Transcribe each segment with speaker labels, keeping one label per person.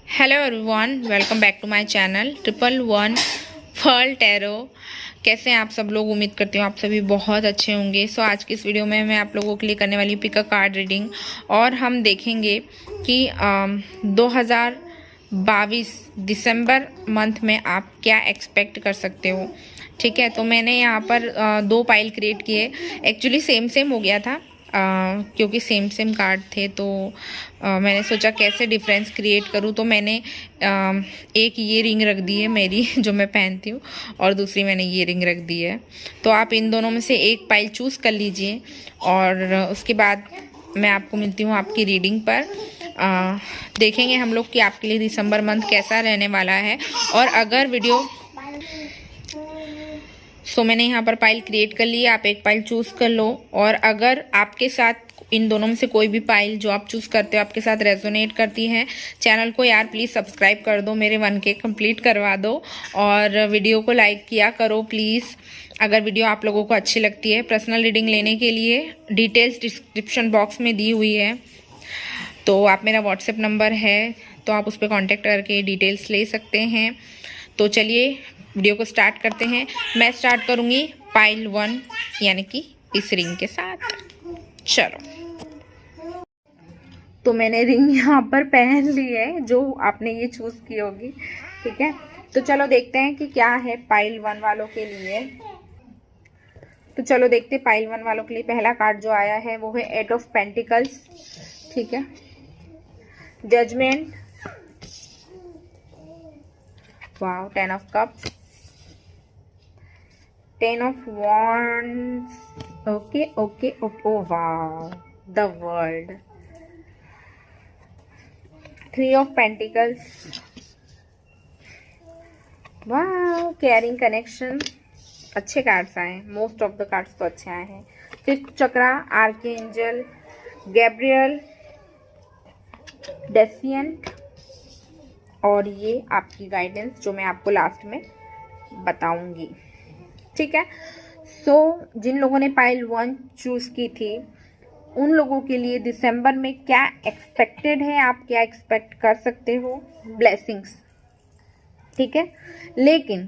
Speaker 1: Hello everyone, welcome back to my channel 111 world tarot. कैसे हैं आप सब लोग? उम्मीद करती हूँ आप सभी बहुत अच्छे होंगे। सो आज की इस वीडियो में मैं आप लोगों के लिए करने वाली हूँ पिक अ कार्ड रीडिंग, और हम देखेंगे कि 2022 दिसंबर मंथ में आप क्या एक्सपेक्ट कर सकते हो। ठीक है, तो मैंने यहाँ पर दो पाइल क्रिएट किए। एक्चुअली सेम सेम हो गया था क्योंकि सेम सेम कार्ड थे, तो मैंने सोचा कैसे डिफरेंस क्रिएट करूँ। तो मैंने एक ये रिंग रख दी है मेरी जो मैं पहनती हूँ, और दूसरी मैंने ये रिंग रख दी है। तो आप इन दोनों में से एक पाइल चूज़ कर लीजिए, और उसके बाद मैं आपको मिलती हूँ आपकी रीडिंग पर। देखेंगे हम लोग कि आपके लिए दिसंबर मंथ कैसा रहने वाला है। और अगर वीडियो मैंने यहाँ पर पाइल क्रिएट कर ली है, आप एक पाइल चूज़ कर लो। और अगर आपके साथ इन दोनों में से कोई भी पाइल जो आप चूज़ करते हो आपके साथ रेजोनेट करती है, चैनल को यार प्लीज़ सब्सक्राइब कर दो, मेरे 1K कंप्लीट करवा दो, और वीडियो को लाइक किया करो प्लीज़ अगर वीडियो आप लोगों को अच्छी लगती है। पर्सनल रीडिंग लेने के लिए डिटेल्स डिस्क्रिप्शन बॉक्स में दी हुई है, तो आप मेरा व्हाट्सएप नंबर है तो आप उस पर कॉन्टेक्ट करके डिटेल्स ले सकते हैं। तो चलिए वीडियो को स्टार्ट करते हैं। मैं स्टार्ट करूंगी पाइल 1 यानी कि इस रिंग के साथ। चलो, तो मैंने रिंग यहाँ पर पहन ली है जो आपने ये चूज की होगी। ठीक है, तो चलो देखते हैं कि क्या है पाइल 1 वालों के लिए। तो चलो देखते हैं पाइल 1 वालों के लिए पहला कार्ड जो आया है वो है 8 ऑफ पेंटिकल्स। ठीक है, judgement, wow, 10 of cups, 10 of wands, okay, oh wow, the world, 3 of pentacles, wow, caring connection। अच्छे कार्ड्स आए हैं, मोस्ट ऑफ द कार्ड्स तो अच्छे आए हैं। फिफ्थ चक्रा, आर्कएंजल गैब्रियल, डेसिएंट, और ये आपकी गाइडेंस जो मैं आपको लास्ट में बताऊंगी। ठीक है, जिन लोगों ने पाइल 1 चूज की थी उन लोगों के लिए दिसंबर में क्या एक्सपेक्टेड है, आप क्या एक्सपेक्ट कर सकते हो? ब्लेसिंग्स। ठीक है, लेकिन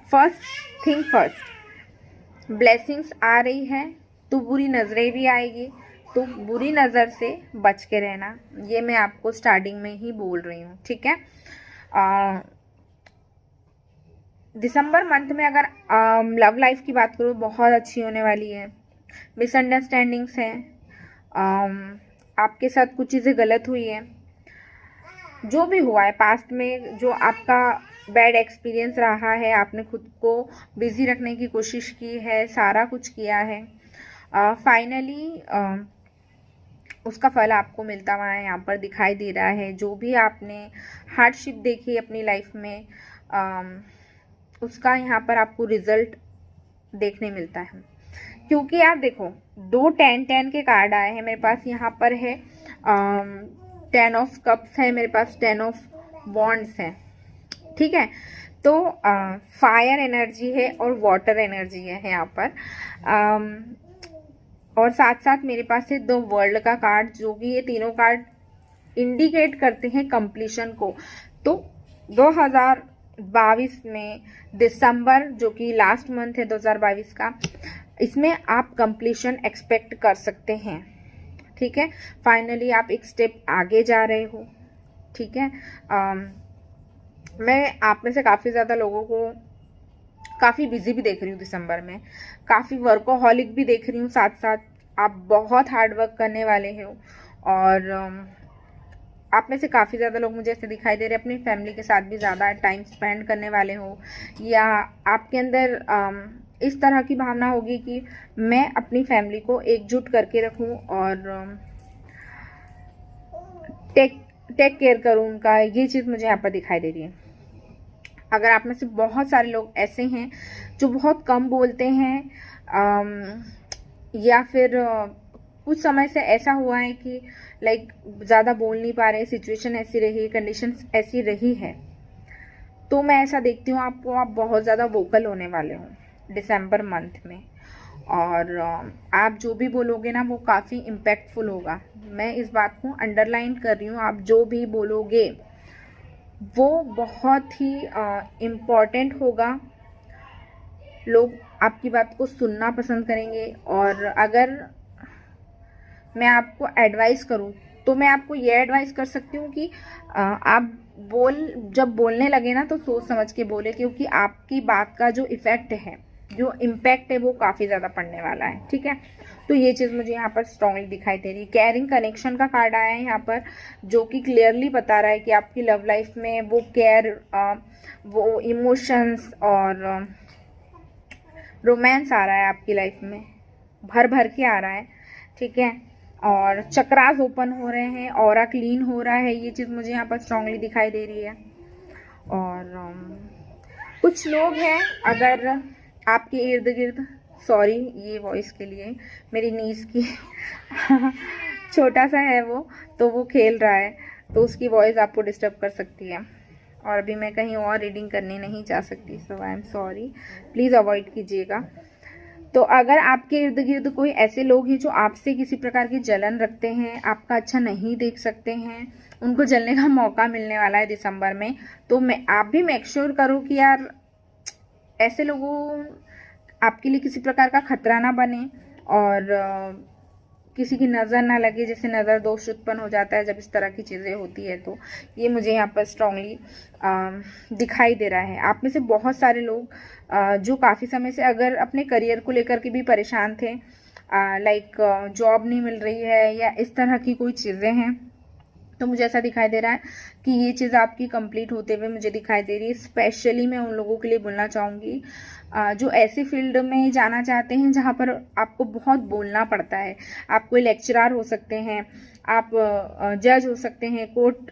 Speaker 1: फर्स्ट थिंग फर्स्ट, ब्लेसिंग्स आ रही है तो बुरी नज़रें भी आएगी, तो बुरी नज़र से बच के रहना, ये मैं आपको स्टार्टिंग में ही बोल रही हूँ। ठीक है, दिसंबर मंथ में अगर लव लाइफ की बात करूँ बहुत अच्छी होने वाली है। मिसअंडरस्टैंडिंग्स हैं, आपके साथ कुछ चीज़ें गलत हुई है, जो भी हुआ है पास्ट में, जो आपका बैड एक्सपीरियंस रहा है, आपने खुद को बिजी रखने की कोशिश की है, सारा कुछ किया है, फाइनली उसका फल आपको मिलता हुआ है यहाँ पर दिखाई दे रहा है। जो भी आपने हार्डशिप देखी अपनी लाइफ में उसका यहाँ पर आपको रिजल्ट देखने मिलता है। क्योंकि आप देखो, दो 10-10 के कार्ड आए हैं मेरे पास। यहाँ पर है 10 ऑफ कप्स है मेरे पास, 10 ऑफ वॉन्ड्स है। ठीक है, तो फायर एनर्जी है और वाटर एनर्जी है यहाँ पर, और साथ साथ मेरे पास है 2 वर्ल्ड का कार्ड, जो कि ये तीनों कार्ड इंडिकेट करते हैं कंप्लीशन को। तो 2022 में दिसंबर, जो कि लास्ट मंथ है 2022 का, इसमें आप कंप्लीशन एक्सपेक्ट कर सकते हैं। ठीक है, फाइनली आप एक स्टेप आगे जा रहे हो। ठीक है, मैं आप में से काफ़ी ज़्यादा लोगों को काफ़ी बिजी भी देख रही हूँ दिसंबर में, काफ़ी वर्कोहॉलिक भी देख रही हूँ, साथ साथ आप बहुत हार्ड वर्क करने वाले हो, और आप में से काफ़ी ज़्यादा लोग मुझे ऐसे दिखाई दे रहे हैं अपनी फैमिली के साथ भी ज़्यादा टाइम स्पेंड करने वाले हो, या आपके अंदर इस तरह की भावना होगी कि मैं अपनी फैमिली को एकजुट करके रखूं और टेक केयर करूं उनका, ये चीज़ मुझे यहाँ पर दिखाई दे रही है। अगर आप में से बहुत सारे लोग ऐसे हैं जो बहुत कम बोलते हैं, या फिर कुछ समय से ऐसा हुआ है कि लाइक ज़्यादा बोल नहीं पा रहे, सिचुएशन ऐसी रही, कंडीशंस ऐसी रही है, तो मैं ऐसा देखती हूँ आपको, आप बहुत ज़्यादा वोकल होने वाले हो दिसंबर मंथ में, और आप जो भी बोलोगे ना वो काफ़ी इम्पैक्टफुल होगा। मैं इस बात को अंडरलाइन कर रही हूँ, आप जो भी बोलोगे वो बहुत ही इम्पॉर्टेंट होगा। लोग आपकी बात को सुनना पसंद करेंगे। और अगर मैं आपको एडवाइस करूं तो मैं आपको ये एडवाइस कर सकती हूँ कि आप जब बोलने लगे ना तो सोच समझ के बोले, क्योंकि आपकी बात का जो इफ़ेक्ट है, जो इम्पैक्ट है, वो काफ़ी ज़्यादा पड़ने वाला है। ठीक है, तो ये चीज़ मुझे यहाँ पर स्ट्रांगली दिखाई दे रही है। केयरिंग कनेक्शन का कार्ड आया है यहाँ पर, जो कि क्लियरली बता रहा है कि आपकी लव लाइफ में वो केयर, वो इमोशंस और रोमांस आ रहा है आपकी लाइफ में, भर भर के आ रहा है। ठीक है, और चक्रास ओपन हो रहे हैं, ऑरा क्लीन हो रहा है, ये चीज़ मुझे यहाँ पर स्ट्रांगली दिखाई दे रही है। और कुछ लोग हैं अगर आपके इर्द गिर्द, सॉरी ये वॉइस के लिए मेरी नीस की छोटा सा है वो, तो वो खेल रहा है, तो उसकी वॉइस आपको डिस्टर्ब कर सकती है। और अभी मैं कहीं और रीडिंग करने नहीं जा सकती, so I am sorry, please avoid कीजिएगा। तो अगर आपके इर्द गिर्द कोई ऐसे लोग हैं जो आपसे किसी प्रकार की जलन रखते हैं, आपका अच्छा नहीं देख सकते हैं, उनको जलने का मौका मिलने वाला है दिसंबर में, तो आप भी मेक श्योर करो कि यार ऐसे लोगों आपके लिए किसी प्रकार का खतरा ना बने और किसी की नज़र ना लगे, जैसे नज़र दोष उत्पन्न हो जाता है जब इस तरह की चीज़ें होती है। तो ये मुझे यहाँ पर स्ट्रांगली दिखाई दे रहा है। आप में से बहुत सारे लोग जो काफ़ी समय से अगर अपने करियर को लेकर के भी परेशान थे, लाइक जॉब नहीं मिल रही है या इस तरह की कोई चीज़ें हैं, तो मुझे ऐसा दिखाई दे रहा है कि ये चीज़ आपकी कंप्लीट होते हुए मुझे दिखाई दे रही है। स्पेशली मैं उन लोगों के लिए बोलना चाहूँगी जो ऐसी फील्ड में जाना चाहते हैं जहाँ पर आपको बहुत बोलना पड़ता है। आप कोई लेक्चरर हो सकते हैं, आप जज हो सकते हैं, कोर्ट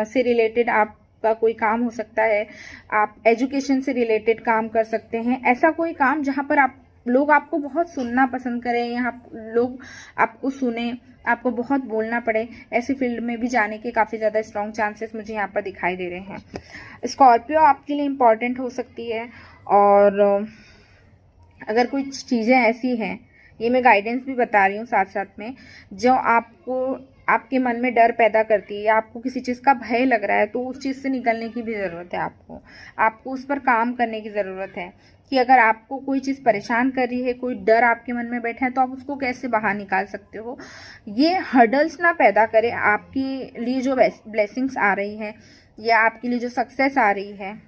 Speaker 1: से रिलेटेड आपका कोई काम हो सकता है, आप एजुकेशन से रिलेटेड काम कर सकते हैं। ऐसा कोई काम जहाँ पर लोग आपको बहुत सुनना पसंद करें, यहाँ लोग आपको सुने, आपको बहुत बोलना पड़े, ऐसी फील्ड में भी जाने के काफ़ी ज़्यादा स्ट्रॉन्ग चांसेस मुझे यहाँ पर दिखाई दे रहे हैं। स्कॉर्पियो आपके लिए इम्पॉर्टेंट हो सकती है। और अगर कुछ चीज़ें ऐसी हैं, ये मैं गाइडेंस भी बता रही हूँ साथ साथ में, जो आपके मन में डर पैदा करती है या आपको किसी चीज़ का भय लग रहा है, तो उस चीज़ से निकलने की भी ज़रूरत है। आपको उस पर काम करने की ज़रूरत है कि अगर आपको कोई चीज़ परेशान कर रही है, कोई डर आपके मन में बैठा है, तो आप उसको कैसे बाहर निकाल सकते हो। ये हर्डल्स ना पैदा करे आपके लिए। जो ब्लेसिंग्स आ रही है या आपके लिए जो सक्सेस आ रही है,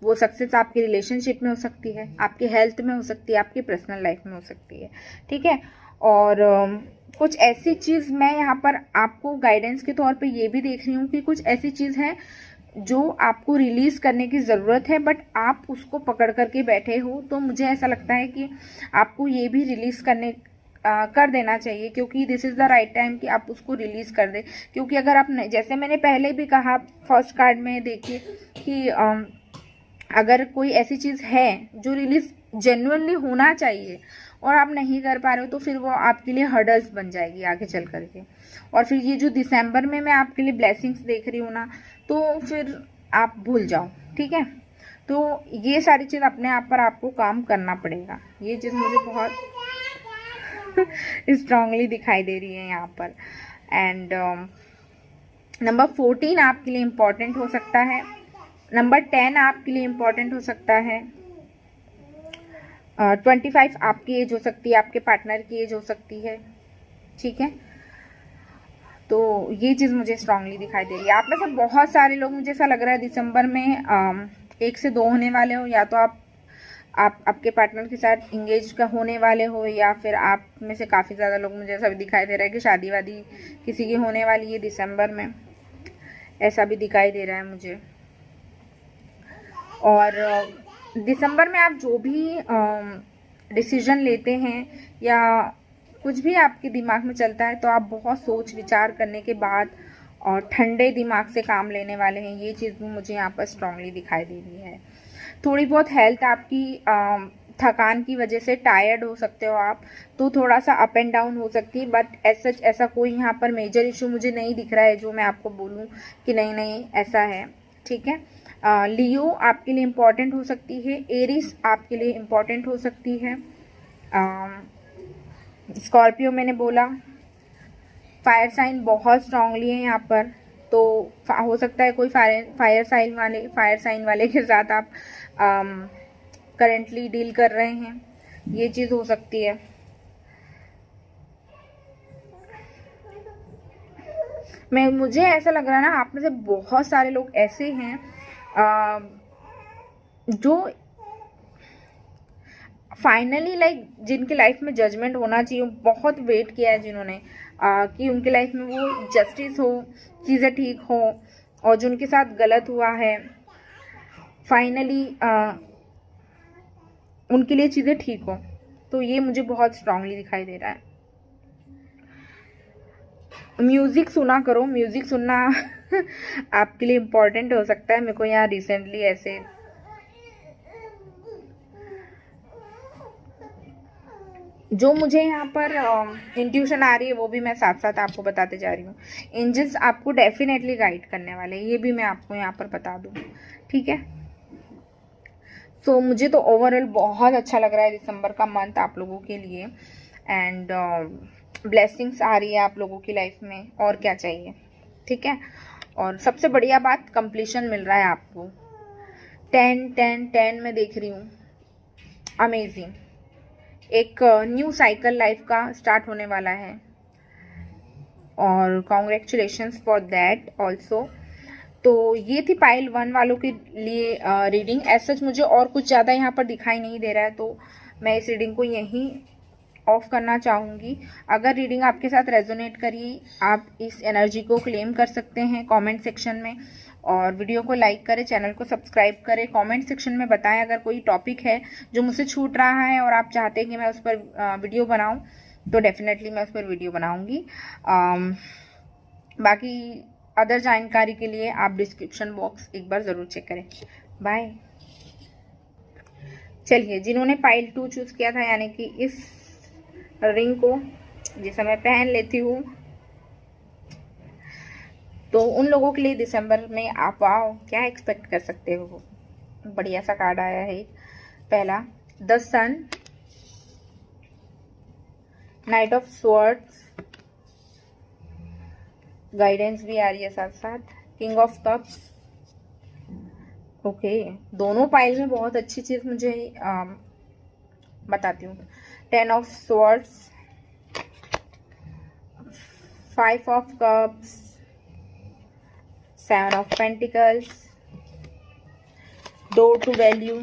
Speaker 1: वो सक्सेस आपके रिलेशनशिप में हो सकती है, आपके हेल्थ में हो सकती है, आपकी पर्सनल लाइफ में हो सकती है। ठीक है, और कुछ ऐसी चीज़ मैं यहाँ पर आपको गाइडेंस के तौर पे ये भी देख रही हूँ कि कुछ ऐसी चीज़ है जो आपको रिलीज़ करने की ज़रूरत है, बट आप उसको पकड़ करके बैठे हो। तो मुझे ऐसा लगता है कि आपको ये भी रिलीज़ कर देना चाहिए, क्योंकि this is the right time कि आप उसको रिलीज़ कर दें। क्योंकि अगर आप, जैसे मैंने पहले भी कहा फर्स्ट कार्ड में, देखिए कि अगर कोई ऐसी चीज़ है जो रिलीज़ जेन्युइनली होना चाहिए और आप नहीं कर पा रहे हो, तो फिर वो आपके लिए हर्डल्स बन जाएगी आगे चल करके। और फिर ये जो दिसंबर में मैं आपके लिए ब्लेसिंग्स देख रही हूँ ना, तो फिर आप भूल जाओ। ठीक है, तो ये सारी चीज़ अपने आप पर आपको काम करना पड़ेगा। ये चीज़ मुझे बहुत स्ट्रांगली दिखाई दे रही है यहाँ पर। एंड नंबर 14 आपके लिए इम्पॉर्टेंट हो सकता है। नंबर 10 आपके लिए इम्पॉर्टेंट हो सकता है। 25 आपकी एज हो सकती है, आपके पार्टनर की एज हो सकती है। ठीक है, तो ये चीज़ मुझे स्ट्रांगली दिखाई दे रही है। आप में से बहुत सारे लोग, मुझे ऐसा लग रहा है दिसंबर में 1 से 2 होने वाले हो, या तो आप आपके पार्टनर के साथ इंगेज का होने वाले हो, या फिर आप में से काफ़ी ज़्यादा लोग, मुझे ऐसा भी दिखाई दे रहा है कि शादी वादी किसी की होने वाली है दिसंबर में, ऐसा भी दिखाई दे रहा है मुझे। और दिसंबर में आप जो भी डिसीजन लेते हैं या कुछ भी आपके दिमाग में चलता है, तो आप बहुत सोच विचार करने के बाद और ठंडे दिमाग से काम लेने वाले हैं। ये चीज़ भी मुझे यहाँ पर स्ट्रांगली दिखाई दे रही है। थोड़ी बहुत हेल्थ आपकी थकान की वजह से टायर्ड हो सकते हो आप, तो थोड़ा सा अप एंड डाउन हो सकती है, बट ऐसा कोई यहाँ पर मेजर इशू मुझे नहीं दिख रहा है जो मैं आपको बोलूँ कि नहीं ऐसा है। ठीक है, लियो आपके लिए इम्पॉर्टेंट हो सकती है। एरिस आपके लिए इम्पॉर्टेंट हो सकती है। स्कॉर्पियो मैंने बोला। फायर साइन बहुत स्ट्रांगली है यहाँ पर, तो हो सकता है कोई फायर साइन वाले के साथ आप करेंटली डील कर रहे हैं, ये चीज़ हो सकती है। मुझे ऐसा लग रहा है ना, आप में से बहुत सारे लोग ऐसे हैं जो फाइनली जिनकी लाइफ में जजमेंट होना चाहिए, बहुत वेट किया है जिन्होंने कि उनकी लाइफ में वो जस्टिस हो, चीज़ें ठीक हो, और जो उनके साथ गलत हुआ है फाइनली उनके लिए चीज़ें ठीक हो। तो ये मुझे बहुत स्ट्रांगली दिखाई दे रहा है। म्यूज़िक सुना करो, म्यूज़िक सुनना आपके लिए इम्पोर्टेंट हो सकता है। मेरे को यहाँ रिसेंटली ऐसे जो मुझे यहाँ पर इंट्यूशन आ रही है वो भी मैं साथ साथ आपको बताते जा रही हूँ। एंजल्स आपको डेफिनेटली गाइड करने वाले हैं, ये भी मैं आपको यहाँ पर बता दूँ, ठीक है। सो मुझे तो ओवरऑल बहुत अच्छा लग रहा है दिसंबर का मंथ आप लोगों के लिए, एंड ब्लेसिंग्स आ रही है आप लोगों की लाइफ में, और क्या चाहिए, ठीक है। और सबसे बढ़िया बात, कंप्लीशन मिल रहा है आपको। 10 में देख रही हूँ, अमेजिंग। एक न्यू साइकिल लाइफ का स्टार्ट होने वाला है, और कॉन्ग्रेचुलेशंस फॉर दैट ऑल्सो। तो ये थी पाइल 1 वालों के लिए रीडिंग। ऐसा मुझे और कुछ ज़्यादा यहाँ पर दिखाई नहीं दे रहा है, तो मैं इस रीडिंग को यहीं ऑफ करना चाहूँगी। अगर रीडिंग आपके साथ रेजोनेट करी, आप इस एनर्जी को क्लेम कर सकते हैं कमेंट सेक्शन में, और वीडियो को लाइक करें, चैनल को सब्सक्राइब करें, कमेंट सेक्शन में बताएं अगर कोई टॉपिक है जो मुझसे छूट रहा है और आप चाहते हैं कि मैं उस पर वीडियो बनाऊं, तो डेफिनेटली मैं उस पर वीडियो बनाऊंगी। बाकी अदर जानकारी के लिए आप डिस्क्रिप्शन बॉक्स एक बार ज़रूर चेक करें। बाय। चलिए, जिन्होंने पाइल 2 चूज़ किया था, यानी कि इस रिंग को जिसे मैं पहन लेती हूँ, तो उन लोगों के लिए दिसंबर में आप क्या एक्सपेक्ट कर सकते हो। बढ़िया सा कार्ड आया है। पहला, the sun, knight of swords, guidance भी आ रही है साथ साथ, किंग ऑफ कप्स। ओके, दोनों पाइल में बहुत अच्छी चीज़ मुझे बताती हूँ। 10 of swords, 5 of cups, 7 of Pentacles, door to value,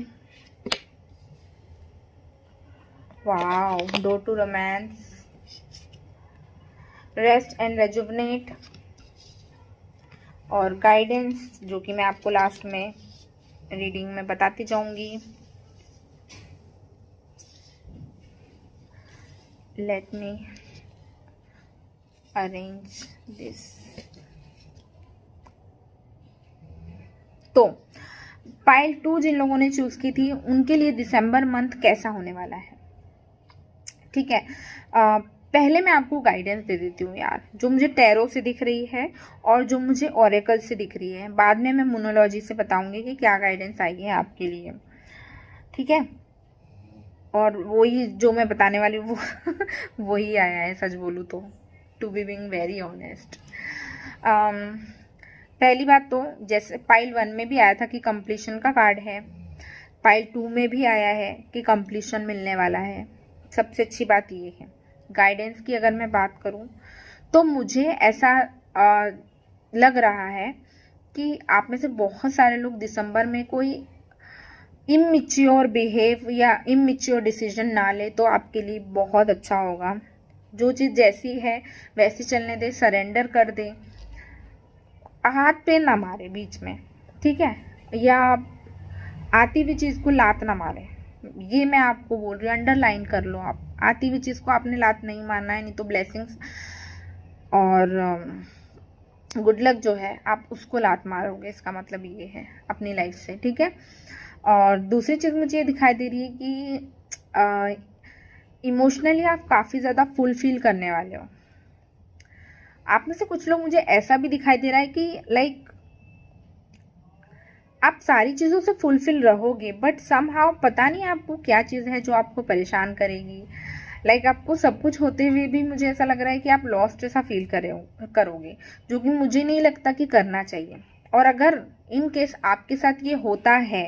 Speaker 1: wow, door to romance, rest and rejuvenate, और गाइडेंस, जो कि मैं आपको लास्ट में रीडिंग में बताती जाऊंगी। Let me arrange this. तो पाइल 2 जिन लोगों ने चूज की थी, उनके लिए दिसंबर मंथ कैसा होने वाला है, ठीक है। पहले मैं आपको गाइडेंस दे देती हूँ यार, जो मुझे टैरो से दिख रही है और जो मुझे ओरेकल से दिख रही है। बाद में मैं मोनोलॉजी से बताऊंगी कि क्या गाइडेंस आई है आपके लिए, ठीक है। और वही जो मैं बताने वाली हूँ वो वही आया है, सच बोलूँ तो, to be being very honest. पहली बात तो, जैसे पाइल 1 में भी आया था कि कंप्लीशन का कार्ड है, पाइल 2 में भी आया है कि कंप्लीशन मिलने वाला है। सबसे अच्छी बात ये है। गाइडेंस की अगर मैं बात करूं, तो मुझे ऐसा लग रहा है कि आप में से बहुत सारे लोग दिसंबर में कोई इमैच्योर बिहेव या इमैच्योर डिसीजन ना ले, तो आपके लिए बहुत अच्छा होगा। जो चीज़ जैसी है वैसी चलने दे, सरेंडर कर दे, हाथ पे ना मारे बीच में, ठीक है, या आती हुई चीज़ को लात ना मारे। ये मैं आपको बोल रही हूँ, अंडरलाइन कर लो आप। आती हुई चीज़ को आपने लात नहीं मारना है, नहीं तो ब्लेसिंग्स और गुड लक जो है आप उसको लात मारोगे, इसका मतलब ये है अपनी लाइफ से, ठीक है। और दूसरी चीज़ मुझे ये दिखाई दे रही है कि इमोशनली आप काफ़ी ज़्यादा फुलफिल करने वाले हो। आप में से कुछ लोग, मुझे ऐसा भी दिखाई दे रहा है कि आप सारी चीज़ों से फुलफिल रहोगे, बट समहाउ पता नहीं आपको क्या चीज़ है जो आपको परेशान करेगी, लाइक आपको सब कुछ होते हुए भी मुझे ऐसा लग रहा है कि आप लॉस्ट ऐसा फील करोगे, जो कि मुझे नहीं लगता कि करना चाहिए। और अगर इन केस आपके साथ ये होता है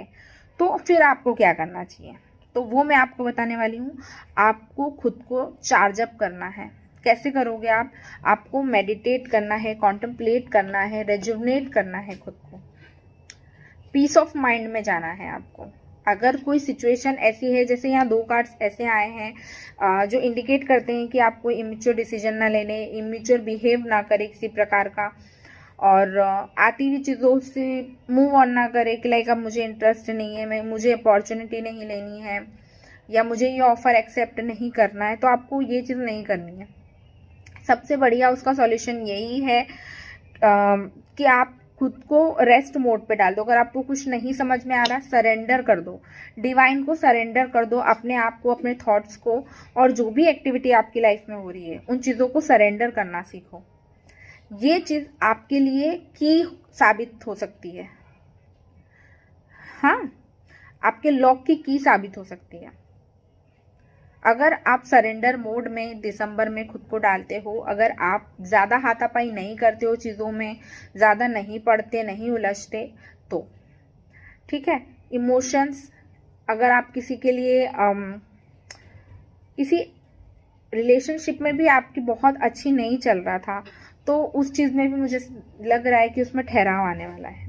Speaker 1: तो फिर आपको क्या करना चाहिए, तो वो मैं आपको बताने वाली हूँ। आपको खुद को चार्ज अप करना है। कैसे करोगे आप? आपको मेडिटेट करना है, कॉन्टेम्पलेट करना है, रेजुवनेट करना है खुद को, पीस ऑफ माइंड में जाना है आपको। अगर कोई सिचुएशन ऐसी है, जैसे यहाँ 2 कार्ड्स ऐसे आए हैं जो इंडिकेट करते हैं कि आपको इमेच्योर डिसीजन ना लेने, इमेच्योर बिहेव ना करे किसी प्रकार का, और आती हुई चीज़ों से मूव ऑन ना करे कि लाइक अब मुझे इंटरेस्ट नहीं है, मुझे अपॉर्चुनिटी नहीं लेनी है, या मुझे ये ऑफर एक्सेप्ट नहीं करना है। तो आपको ये चीज़ नहीं करनी है। सबसे बढ़िया उसका सॉल्यूशन यही है कि आप खुद को रेस्ट मोड पे डाल दो। अगर आपको कुछ नहीं समझ में आ रहा, सरेंडर कर दो, डिवाइन को सरेंडर कर दो, अपने आप को, अपने थॉट्स को, और जो भी एक्टिविटी आपकी लाइफ में हो रही है उन चीज़ों को सरेंडर करना सीखो। ये चीज़ आपके लिए की साबित हो सकती है। हाँ, आपके लॉक की की साबित हो सकती है अगर आप सरेंडर मोड में दिसंबर में खुद को डालते हो। अगर आप ज़्यादा हाथापाई नहीं करते हो चीज़ों में, ज़्यादा नहीं पढ़ते, नहीं उलझते, तो ठीक है। इमोशंस, अगर आप किसी के लिए किसी रिलेशनशिप में भी आपकी बहुत अच्छी नहीं चल रहा था, तो उस चीज़ में भी मुझे लग रहा है कि उसमें ठहराव आने वाला है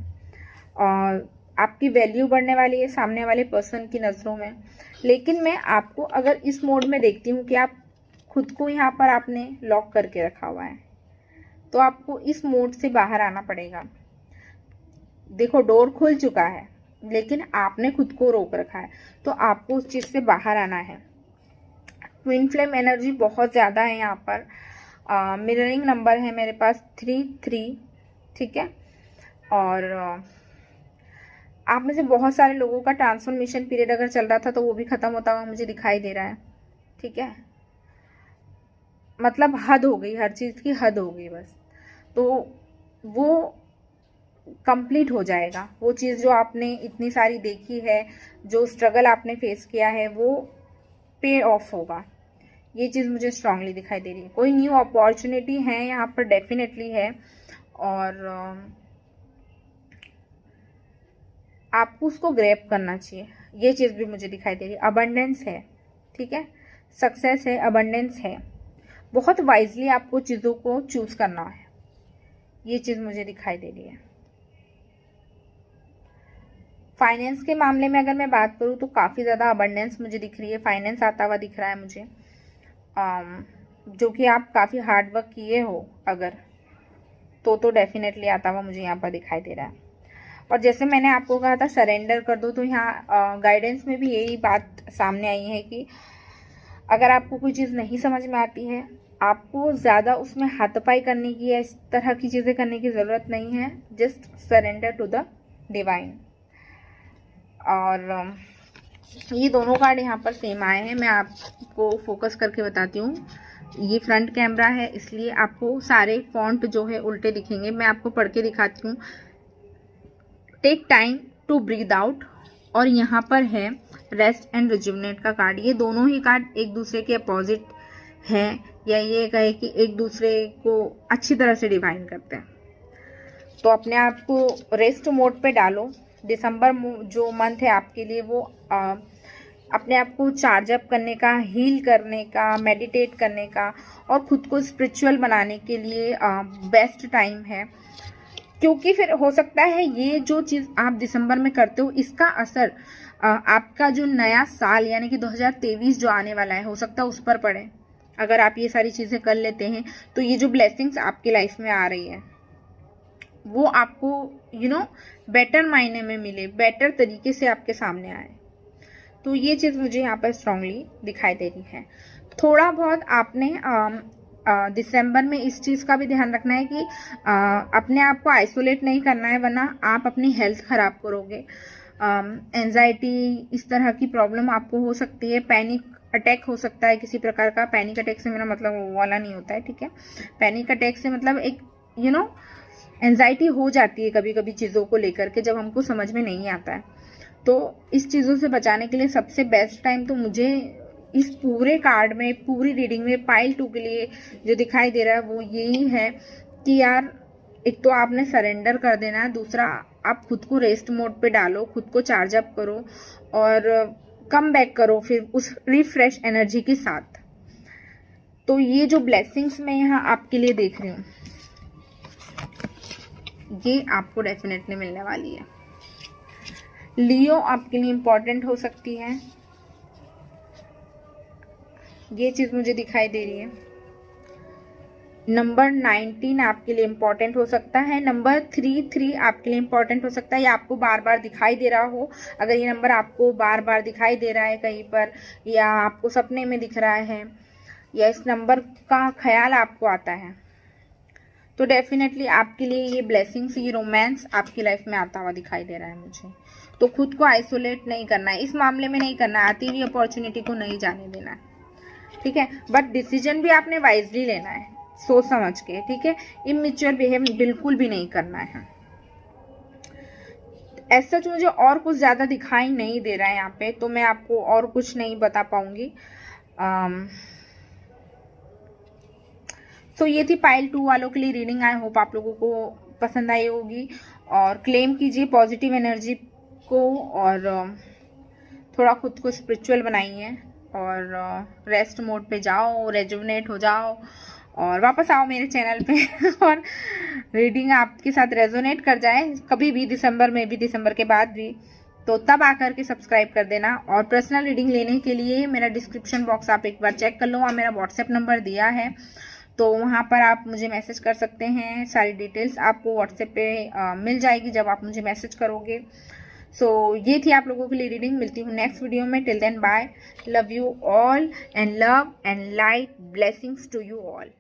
Speaker 1: और आपकी वैल्यू बढ़ने वाली है सामने वाले पर्सन की नज़रों में। लेकिन मैं आपको अगर इस मोड में देखती हूँ कि आप खुद को यहाँ पर आपने लॉक करके रखा हुआ है, तो आपको इस मोड से बाहर आना पड़ेगा। देखो, डोर खुल चुका है लेकिन आपने खुद को रोक रखा है, तो आपको उस चीज़ से बाहर आना है। ट्विन फ्लेम एनर्जी बहुत ज़्यादा है यहाँ पर। मिररिंग नंबर है मेरे पास 33, ठीक है। और आप में से बहुत सारे लोगों का ट्रांसफॉर्मेशन पीरियड अगर चल रहा था तो वो भी ख़त्म होता हुआ मुझे दिखाई दे रहा है, ठीक है। मतलब हद हो गई, हर चीज़ की हद हो गई बस, तो वो कंप्लीट हो जाएगा। वो चीज़ जो आपने इतनी सारी देखी है, जो स्ट्रगल आपने फेस किया है, वो पे ऑफ होगा। ये चीज़ मुझे स्ट्रांगली दिखाई दे रही है। कोई न्यू अपॉर्चुनिटी है यहाँ पर, डेफिनेटली है, और आपको उसको ग्रैब करना चाहिए। ये चीज़ भी मुझे दिखाई दे रही है। अबंडेंस है, ठीक है, सक्सेस है, अबंडेंस है। बहुत वाइजली आपको चीज़ों को चूज करना है, ये चीज़ मुझे दिखाई दे रही है। फाइनेंस के मामले में अगर मैं बात करूँ तो काफ़ी ज़्यादा अबंडेंस मुझे दिख रही है, फाइनेंस आता हुआ दिख रहा है मुझे, जो कि आप काफ़ी हार्ड वर्क किए हो अगर, तो डेफिनेटली आता हुआ मुझे यहाँ पर दिखाई दे रहा है। और जैसे मैंने आपको कहा था सरेंडर कर दो, तो यहाँ गाइडेंस में भी यही बात सामने आई है कि अगर आपको कोई चीज़ नहीं समझ में आती है, आपको ज़्यादा उसमें हाथापाई करने की या इस तरह की चीज़ें करने की ज़रूरत नहीं है। Just surrender to the divine. और ये दोनों कार्ड यहाँ पर सेम आए हैं। मैं आपको फोकस करके बताती हूँ। ये फ्रंट कैमरा है इसलिए आपको सारे फॉन्ट जो है उल्टे दिखेंगे। मैं आपको पढ़ के दिखाती हूँ। Take time to breathe out, और यहाँ पर है रेस्ट एंड रिजुवनेट का कार्ड। ये दोनों ही कार्ड एक दूसरे के अपोजिट हैं, या ये कहे कि एक दूसरे को अच्छी तरह से डिफाइन करते हैं। तो अपने आप को रेस्ट मोड पे डालो। दिसंबर जो मंथ है आपके लिए, वो अपने आप को चार्ज अप करने का, हील करने का, मेडिटेट करने का और खुद को स्पिरिचुअल बनाने के लिए बेस्ट टाइम है। क्योंकि फिर हो सकता है ये जो चीज़ आप दिसंबर में करते हो, इसका असर आपका जो नया साल यानी कि 2023 जो आने वाला है, हो सकता है उस पर पड़े। अगर आप ये सारी चीज़ें कर लेते हैं तो ये जो ब्लेसिंग्स आपकी लाइफ में आ रही है वो आपको बेटर मायने में मिले, बेटर तरीके से आपके सामने आए। तो ये चीज़ मुझे यहाँ पर स्ट्रांगली दिखाई दे रही है। थोड़ा बहुत आपने दिसंबर में इस चीज़ का भी ध्यान रखना है कि अपने आप को आइसोलेट नहीं करना है, वरना आप अपनी हेल्थ ख़राब करोगे। एंजाइटी, इस तरह की प्रॉब्लम आपको हो सकती है। पैनिक अटैक हो सकता है किसी प्रकार का। पैनिक अटैक से मेरा मतलब वो वाला नहीं होता है, ठीक है। पैनिक अटैक से मतलब एक एंजाइटी हो जाती है कभी कभी चीज़ों को लेकर के, जब हमको समझ में नहीं आता है। तो इस चीज़ों से बचाने के लिए सबसे बेस्ट टाइम तो मुझे इस पूरे कार्ड में, पूरी रीडिंग में पाइल 2 के लिए जो दिखाई दे रहा है वो यही है कि यार एक तो आपने सरेंडर कर देना है, दूसरा आप खुद को रेस्ट मोड पे डालो, खुद को चार्ज अप करो और कम बैक करो फिर उस रिफ्रेश एनर्जी के साथ। तो ये जो ब्लेसिंग्स मैं यहाँ आपके लिए देख रही हूँ ये आपको डेफिनेटली मिलने वाली है। लियो आपके लिए इम्पोर्टेंट हो सकती है, ये चीज़ मुझे दिखाई दे रही है। नंबर 19 आपके लिए इम्पोर्टेंट हो सकता है। नंबर 3 आपके लिए इम्पोर्टेंट हो सकता है। ये आपको बार बार दिखाई दे रहा हो, अगर ये नंबर आपको बार बार दिखाई दे रहा है कहीं पर, या आपको सपने में दिख रहा है, या इस नंबर का ख्याल आपको आता है, तो डेफिनेटली आपके लिए ये ब्लेसिंग्स, ये रोमांस आपकी लाइफ में आता हुआ दिखाई दे रहा है मुझे। तो खुद को आइसोलेट नहीं करना है, इस मामले में नहीं करना है, आती हुई अपॉर्चुनिटी को नहीं जाने देना है, ठीक है। बट डिसीजन भी आपने वाइजली लेना है, सोच समझ के, ठीक है। इमैच्योर बिहेव बिल्कुल भी नहीं करना है। ऐसा जो मुझे और कुछ ज़्यादा दिखाई नहीं दे रहा है यहाँ पे, तो मैं आपको और कुछ नहीं बता पाऊंगी। सो ये थी पाइल 2 वालों के लिए रीडिंग। आई होप आप लोगों को पसंद आई होगी, और क्लेम कीजिए पॉजिटिव एनर्जी को, और थोड़ा खुद को स्पिरिचुअल बनाइए, और रेस्ट मोड पे जाओ, रेजुवनेट हो जाओ, और वापस आओ मेरे चैनल पे और रीडिंग आपके साथ रेजोनेट कर जाए कभी भी, दिसंबर में भी, दिसंबर के बाद भी, तो तब आकर के सब्सक्राइब कर देना। और पर्सनल रीडिंग लेने के लिए मेरा डिस्क्रिप्शन बॉक्स आप एक बार चेक कर लो, वहाँ मेरा व्हाट्सएप नंबर दिया है, तो वहाँ पर आप मुझे मैसेज कर सकते हैं। सारी डिटेल्स आपको व्हाट्सएप पे मिल जाएगी जब आप मुझे मैसेज करोगे। सो ये थी आप लोगों के लिए रीडिंग। मिलती हूँ नेक्स्ट वीडियो में। Till then bye, love you all and love and light blessings to you all.